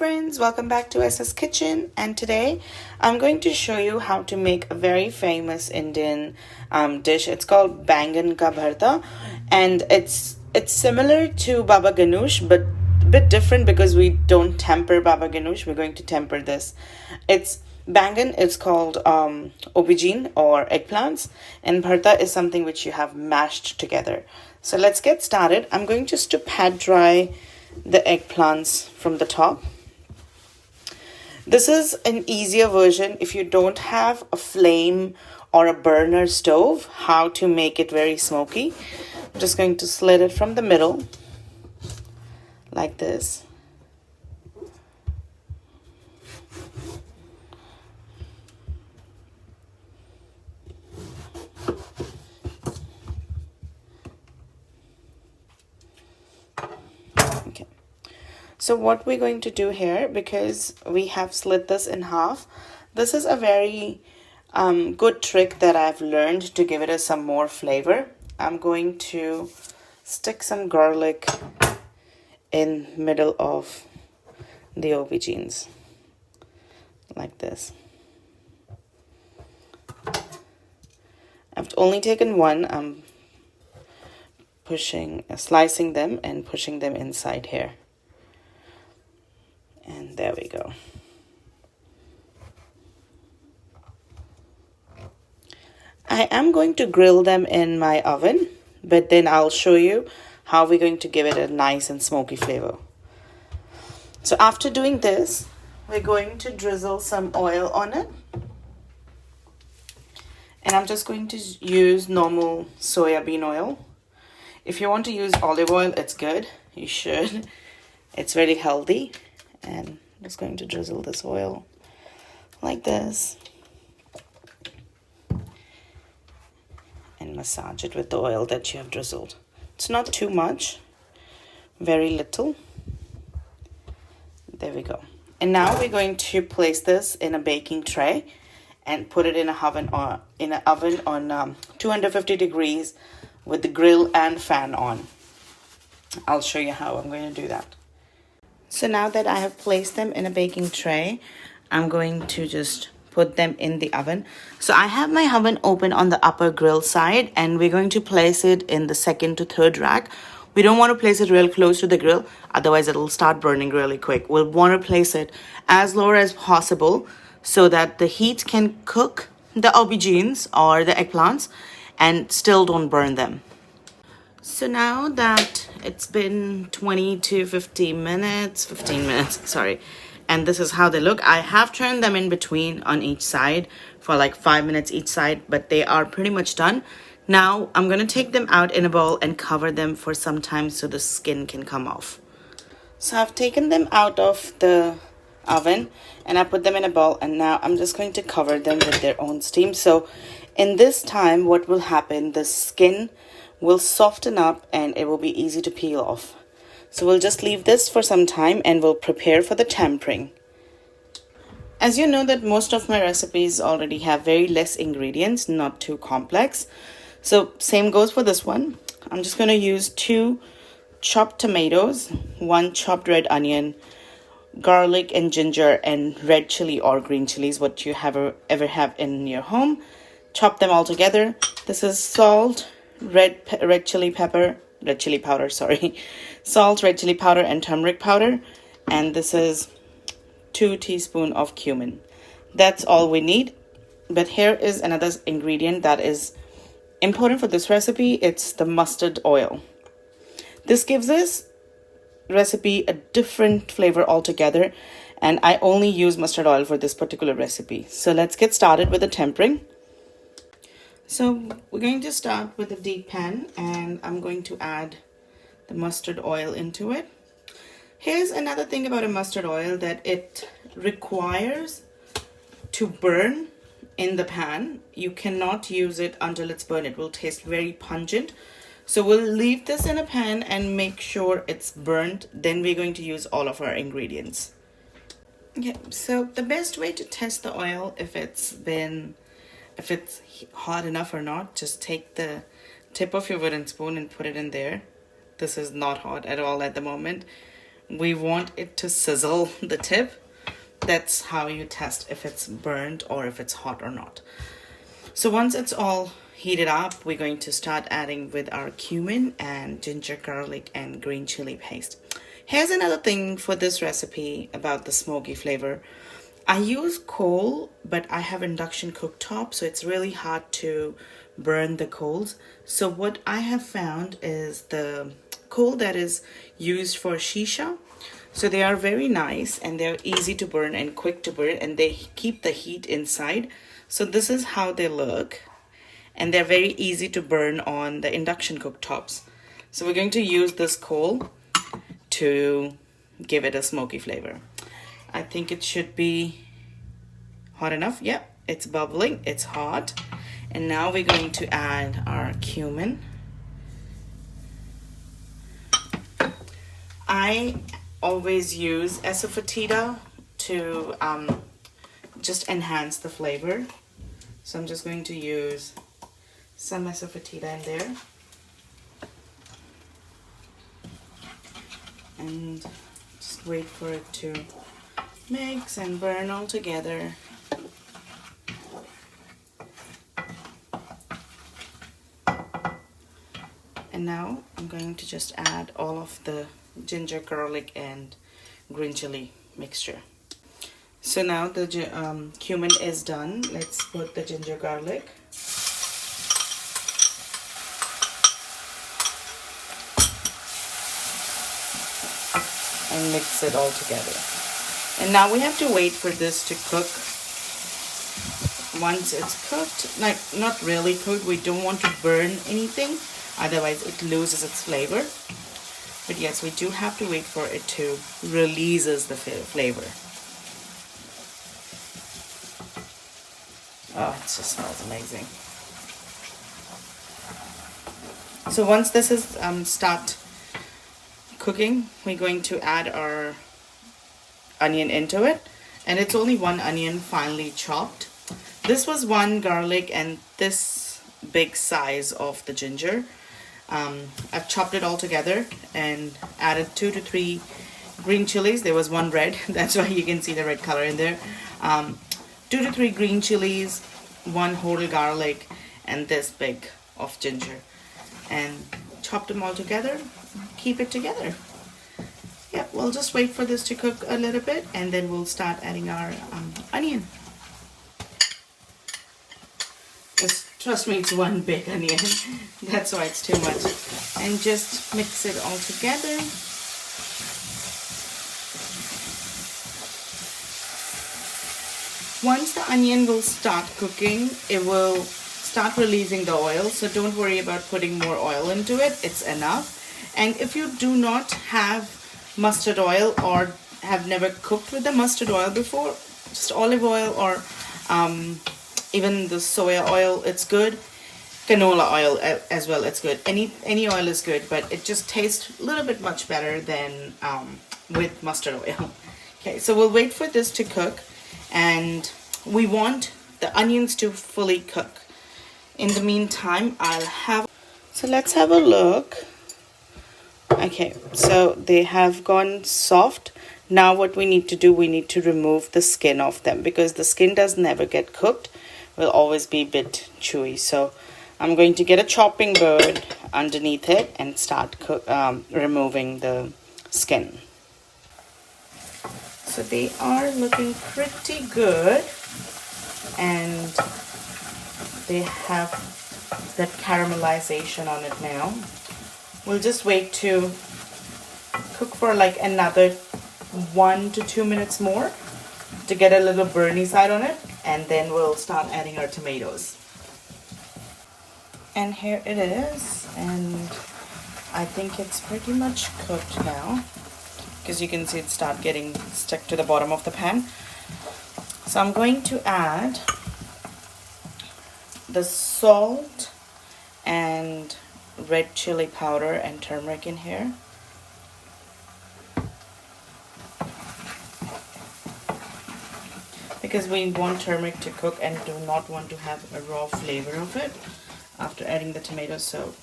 friends, welcome back to SS Kitchen, and today I'm going to show you how to make a very famous Indian dish. It's called Baingan ka bharta, and it's similar to Baba Ganoush but a bit different because we don't temper Baba Ganoush. We're going to temper this. It's Bangan is called aubergine or eggplants, and bharta is something which you have mashed together. So let's get started. I'm going just to pat dry the eggplants from the top. This is an easier version if you don't have a flame or a burner stove, how to make it very smoky. I'm just going to slit it from the middle like this. Okay. So what we're going to do here, because we have slit this in half, this is a very good trick that I've learned to give it some more flavor. I'm going to stick some garlic in middle of the aubergines like this. I've only taken one. I'm slicing them and pushing them inside here. And there we go. I am going to grill them in my oven, but then I'll show you how we're going to give it a nice and smoky flavor. So after doing this, we're going to drizzle some oil on it. And I'm just going to use normal soya bean oil. If you want to use olive oil, it's good. You should. It's very healthy. And I'm just going to drizzle this oil like this and massage it with the oil that you have drizzled. It's not too much, very little. There we go. And now we're going to place this in a baking tray and put it in an oven on 250 degrees with the grill and fan on. I'll show you how I'm going to do that. So now that I have placed them in a baking tray, I'm going to just put them in the oven. So I have my oven open on the upper grill side, and we're going to place it in the second to third rack. We don't want to place it real close to the grill, otherwise it'll start burning really quick. We'll want to place it as low as possible so that the heat can cook the aubergines or the eggplants and still don't burn them. So now that it's been 15 minutes, and this is how they look. I have turned them in between on each side for like 5 minutes each side, but they are pretty much done. Now I'm going to take them out in a bowl and cover them for some time so the skin can come off. So I've taken them out of the oven and I put them in a bowl, and now I'm just going to cover them with their own steam. So in this time, what will happen, the skin will soften up and it will be easy to peel off. So we'll just leave this for some time and we'll prepare for the tempering. As you know that most of my recipes already have very less ingredients, not too complex. So same goes for this one. I'm just going to use 2 chopped tomatoes, 1 chopped red onion, garlic and ginger, and red chili or green chilies, what you ever have in your home. Chop them all together. This is salt, red chili powder, salt, red chili powder, and turmeric powder. And this is 2 teaspoons of cumin. That's all we need. But here is another ingredient that is important for this recipe. It's the mustard oil. This gives this recipe a different flavor altogether, and I only use mustard oil for this particular recipe. So let's get started with the tempering. So we're going to start with a deep pan, and I'm going to add the mustard oil into it. Here's another thing about a mustard oil, that it requires to burn in the pan. You cannot use it until it's burned. It will taste very pungent. So we'll leave this in a pan and make sure it's burnt. Then we're going to use all of our ingredients. Okay, so the best way to test the oil, if it's hot enough or not, just take the tip of your wooden spoon and put it in there. This is not hot at all at the moment. We want it to sizzle the tip. That's how you test if it's burnt or if it's hot or not. So once it's all heated up, we're going to start adding with our cumin and ginger, garlic, and green chili paste. Here's another thing for this recipe about the smoky flavor. I use coal, but I have induction cooktop, so it's really hard to burn the coals. So what I have found is the coal that is used for shisha. So they are very nice and they're easy to burn and quick to burn, and they keep the heat inside. So this is how they look, and they're very easy to burn on the induction cooktops. So we're going to use this coal to give it a smoky flavor. I think it should be hot enough. Yep, it's bubbling, it's hot. And now we're going to add our cumin. I always use asafoetida to just enhance the flavor. So I'm just going to use some asafoetida in there. And just wait for it to mix and burn all together. And now I'm going to just add all of the ginger, garlic, and green chili mixture. So now the cumin is done. Let's put the ginger, garlic. And mix it all together. And now we have to wait for this to cook. Once it's cooked, like not really cooked, we don't want to burn anything, otherwise it loses its flavor. But yes, we do have to wait for it to releases the flavor. Oh, it just smells amazing. So once this is start cooking, we're going to add our onion into it, and it's only one onion finely chopped. This was one garlic and this big size of the ginger. I've chopped it all together and added 2 to 3 green chilies. There was one red, that's why you can see the red color in there. 2 to 3 green chilies, 1 whole garlic, and this big of ginger. And chop them all together, keep it together. Yeah, we'll just wait for this to cook a little bit, and then we'll start adding our onion. Just trust me, it's one big onion. That's why it's too much. And just mix it all together. Once the onion will start cooking, it will start releasing the oil. So don't worry about putting more oil into it. It's enough. And if you do not have mustard oil or have never cooked with the mustard oil before, just olive oil or even the soya oil, it's good. Canola oil as well, it's good. Any oil is good, but it just tastes a little bit much better than with mustard oil. Okay, so we'll wait for this to cook, and we want the onions to fully cook. In the meantime, so let's have a look. Okay, so they have gone soft. Now what we need to do, we need to remove the skin off them, because the skin does never get cooked, will always be a bit chewy. So I'm going to get a chopping board underneath it and start removing the skin. So they are looking pretty good, and they have that caramelization on it now. We'll just wait to cook for like another 1 to 2 minutes more to get a little burny side on it, and then we'll start adding our tomatoes. And here it is, and I think it's pretty much cooked now, because you can see it start getting stuck to the bottom of the pan. So I'm going to add the salt and red chili powder and turmeric in here. Because we want turmeric to cook and do not want to have a raw flavor of it after adding the tomatoes. So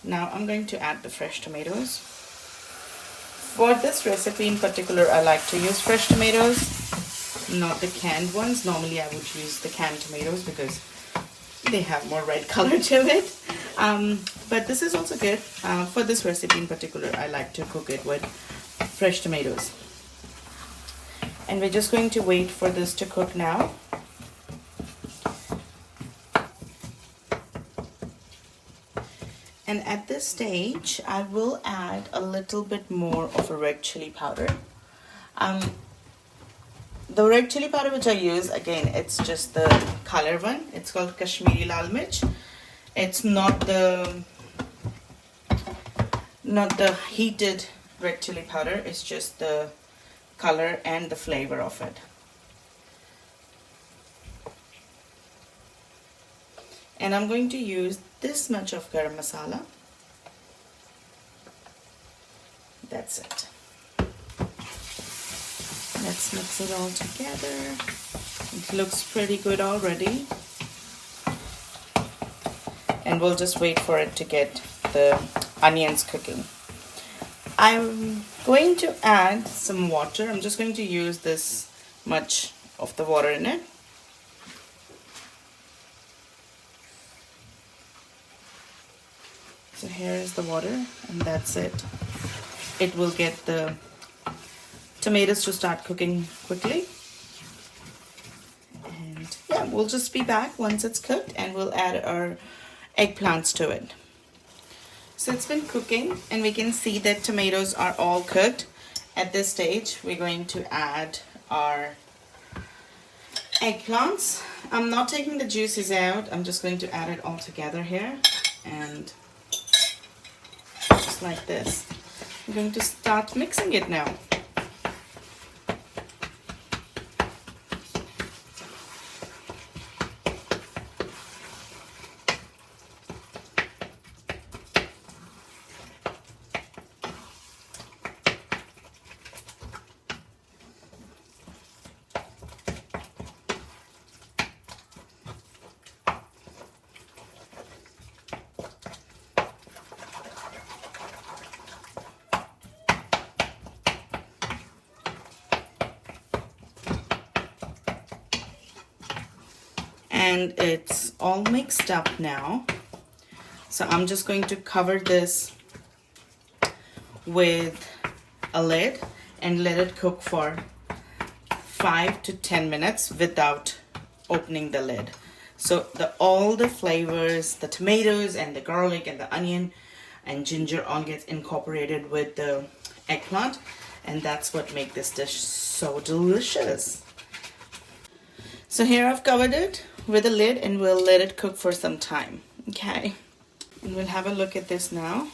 now I'm going to add the fresh tomatoes. For this recipe in particular, I like to use fresh tomatoes, not the canned ones. Normally I would use the canned tomatoes because they have more red color to it. But this is also good. For this recipe in particular, I like to cook it with fresh tomatoes. And we're just going to wait for this to cook now. And at this stage, I will add a little bit more of a red chili powder. The red chili powder which I use, again, it's just the color one. It's called Kashmiri Lal Mirch. It's not the heated red chili powder. It's just the color and the flavor of it. And I'm going to use this much of garam masala. That's it. Let's mix it all together. It looks pretty good already. And we'll just wait for it to get the onions cooking. I'm going to add some water. I'm just going to use this much of the water in it. So here is the water, and that's it. It will get the tomatoes to start cooking quickly. And yeah, we'll just be back once it's cooked, and we'll add our eggplants to it. So it's been cooking, and we can see that tomatoes are all cooked. At this stage, we're going to add our eggplants. I'm not taking the juices out. I'm just going to add it all together here, and just like this. I'm going to start mixing it now. And it's all mixed up now. So I'm just going to cover this with a lid and let it cook for 5 to 10 minutes without opening the lid. So all the flavors, the tomatoes and the garlic and the onion and ginger all gets incorporated with the eggplant, and that's what makes this dish so delicious. So here I've covered it with a lid, and we'll let it cook for some time. Okay, and we'll have a look at this now.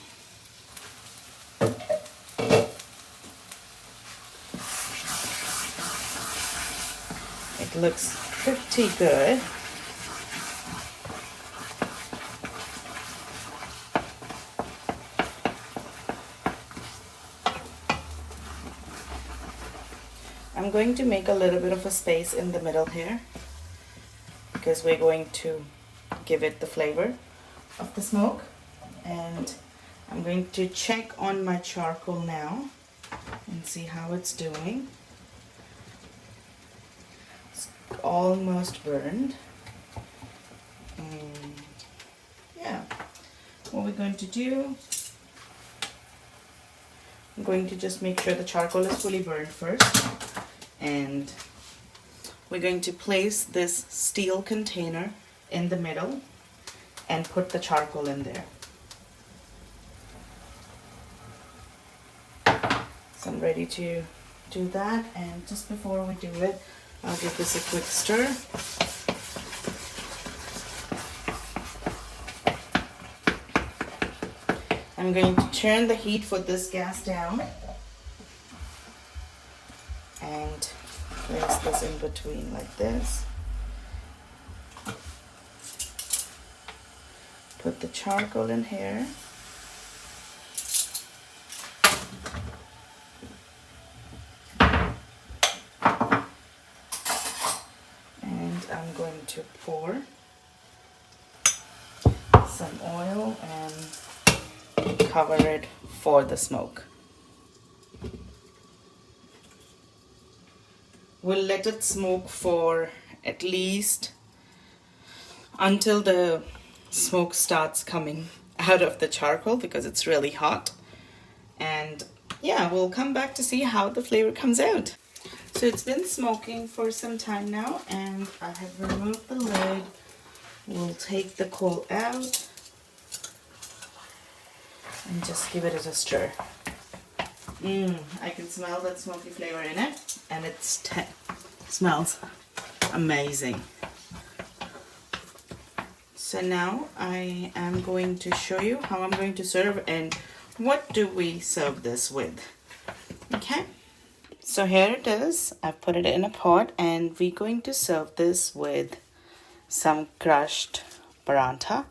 It looks pretty good. I'm going to make a little bit of a space in the middle here, because we're going to give it the flavor of the smoke. And I'm going to check on my charcoal now and see how it's doing. It's almost burned. And yeah, what we're going to do, I'm going to just make sure the charcoal is fully burned first. And we're going to place this steel container in the middle and put the charcoal in there. So I'm ready to do that, and just before we do it, I'll give this a quick stir. I'm going to turn the heat for this gas down and place this in between like this. Put the charcoal in here. And I'm going to pour some oil and cover it for the smoke. We'll let it smoke for at least until the smoke starts coming out of the charcoal because it's really hot. And yeah, we'll come back to see how the flavor comes out. So it's been smoking for some time now, and I have removed the lid. We'll take the coal out and just give it a stir. I can smell that smoky flavor in it, and it smells amazing. So now I am going to show you how I'm going to serve and what do we serve this with. Okay, so here it is. I've put it in a pot, and we're going to serve this with some crushed bharta.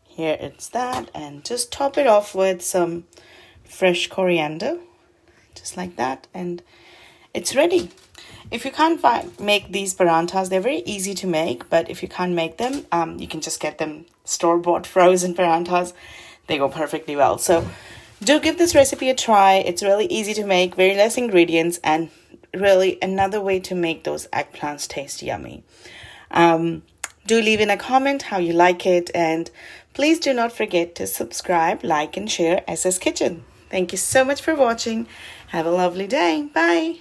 Here it's that, and just top it off with some fresh coriander, just like that, and it's ready. If you can't make these bhartas, they're very easy to make, but if you can't make them, you can just get them store-bought frozen bhartas. They go perfectly well. So do give this recipe a try. It's really easy to make, very less ingredients, and really another way to make those eggplants taste yummy. Do leave in a comment how you like it, and please do not forget to subscribe, like, and share SS Kitchen. Thank you so much for watching. Have a lovely day. Bye.